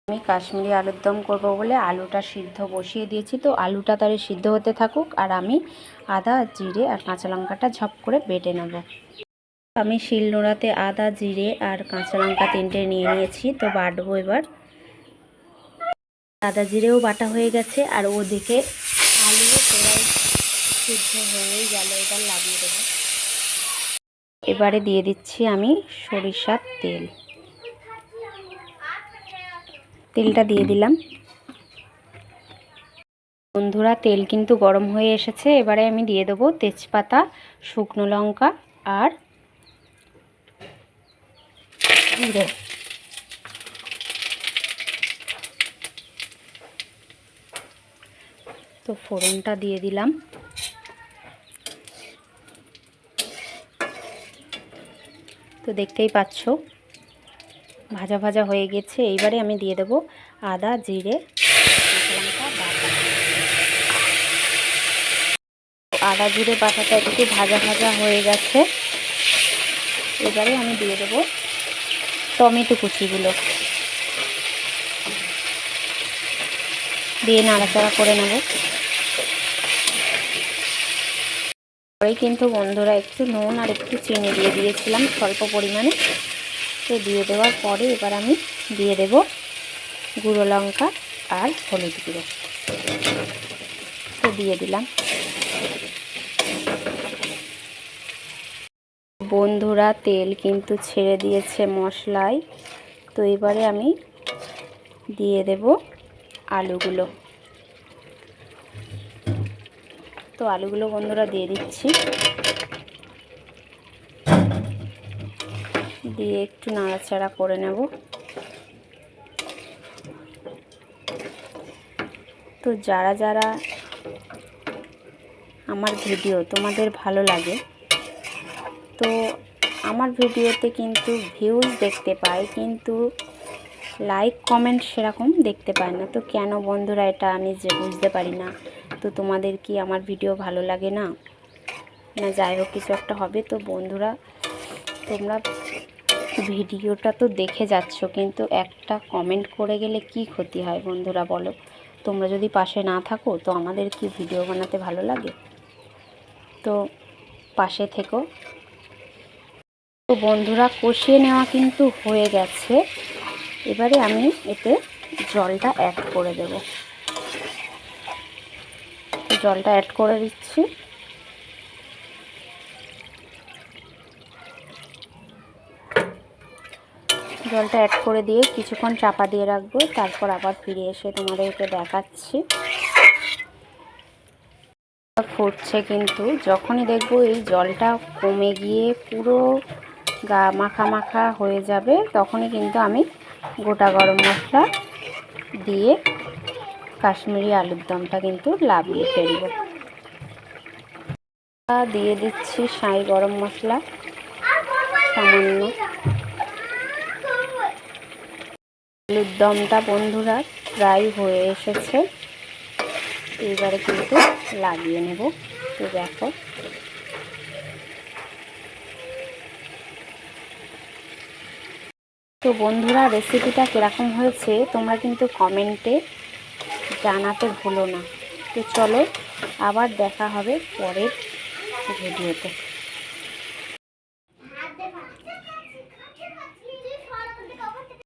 আমি কাশ্মীরি আলুর দম করবো বলে আলুটা সিদ্ধ বসিয়ে দিয়েছি। তো আলুটা তারে সিদ্ধ হতে থাকুক আর আমি আদা জিরে আর কাঁচা লঙ্কাটা ঝপ করে বেটে নেব। আমি শিলনোড়াতে আদা জিরে আর কাঁচা লঙ্কা তিনটে নিয়ে নিয়েছি। তো বাটবো এবার। আদা জিরেও বাটা হয়ে গেছে আর ওদিকে আলুও প্রায় সিদ্ধ হয়েই গেল। এবার লাগিয়ে দেবো। এবারে দিয়ে দিচ্ছি আমি সরিষার তেল। তেলটা দিয়ে দিলাম। বন্ধুরা তেল কিন্তু গরম হয়ে এসেছে। এবারে আমি দিয়ে দেবো তেজপাতা, শুকনো লঙ্কা আর জিরে। তো ফোড়নটা দিয়ে দিলাম। তো দেখতেই পাচ্ছ ভাজা ভাজা হয়ে গেছে। এইবারে আমি দিয়ে দেবো আদা জিরে কাঁচা লঙ্কা বাটা। আদা জিরে বাটাটা একটু ভাজা ভাজা হয়ে গেছে। এবারে আমি দিয়ে দেবো টমেটো কুচিগুলো, দিয়ে নাড়াচাড়া করে নেব। পরে কিন্তু বন্ধুরা একটু নুন আর একটু চিনি দিয়ে দিয়েছিলাম স্বল্প পরিমাণে। তো দিয়ে দেওয়ার পরে এবার আমি দিয়ে দেব গুঁড়ো লঙ্কা আর হলুদ গুঁড়ো। তো দিয়ে দিলাম। বন্ধুরা তেল কিন্তু ছেড়ে দিয়েছে মশলায়। তো এবারে আমি দিয়ে দেব আলুগুলো। তো আলুগুলো বন্ধুরা দিয়ে দিচ্ছি। দিয়ে একটু নাড়াচাড়া করে নেব। তো যারা যারা আমার ভিডিও তোমাদের ভালো লাগে, তো আমার ভিডিওতে কিন্তু ভিউজ দেখতে পাই কিন্তু লাইক কমেন্ট সেরকম দেখতে পাই না। তো কেন বন্ধুরা এটা আমি যে বুঝতে পারি না। তো তোমাদের কি আমার ভিডিও ভালো লাগে না, না যাই হোক কিছু একটা হবে। তো বন্ধুরা তোমরা ভিডিওটা তো দেখে যাচ্ছ কিন্তু একটা কমেন্ট করে গেলে কি ক্ষতি হয় বন্ধুরা বলো? তোমরা যদি পাশে না থাকো তো আমাদের কি ভিডিও বানাতে ভালো লাগে? তো পাশে থেকো। তো বন্ধুরা কষিয়ে নেওয়া কিন্তু হয়ে গেছে। এবারে আমি এতে জলটা অ্যাড করে দেব। জলটা অ্যাড করে দিচ্ছি। জলটা অ্যাড করে দিয়ে কিছুক্ষণ চাপা দিয়ে রাখবো। তারপর আবার ফিরে এসে তোমাদেরকে দেখাচ্ছি। ফুটছে কিন্তু যখনই দেখবো এই জলটা কমে গিয়ে পুরো গা মাখা মাখা হয়ে যাবে, তখনই কিন্তু আমি গোটা গরম মশলা দিয়ে কাশ্মীরি আলুর দমটা কিন্তু নামিয়ে ফেলবো। দিয়ে দিচ্ছি সাই গরম মশলা সামান্য। আলুর দমটা বন্ধুরা প্রায় হয়ে এসেছে। এবারে কিন্তু লাগিয়ে নেব। তো দেখো তো বন্ধুরা রেসিপিটা কীরকম হয়েছে তোমরা কিন্তু কমেন্টে জানাতে ভুলো না। তো চলো আবার দেখা হবে পরের ভিডিওতে।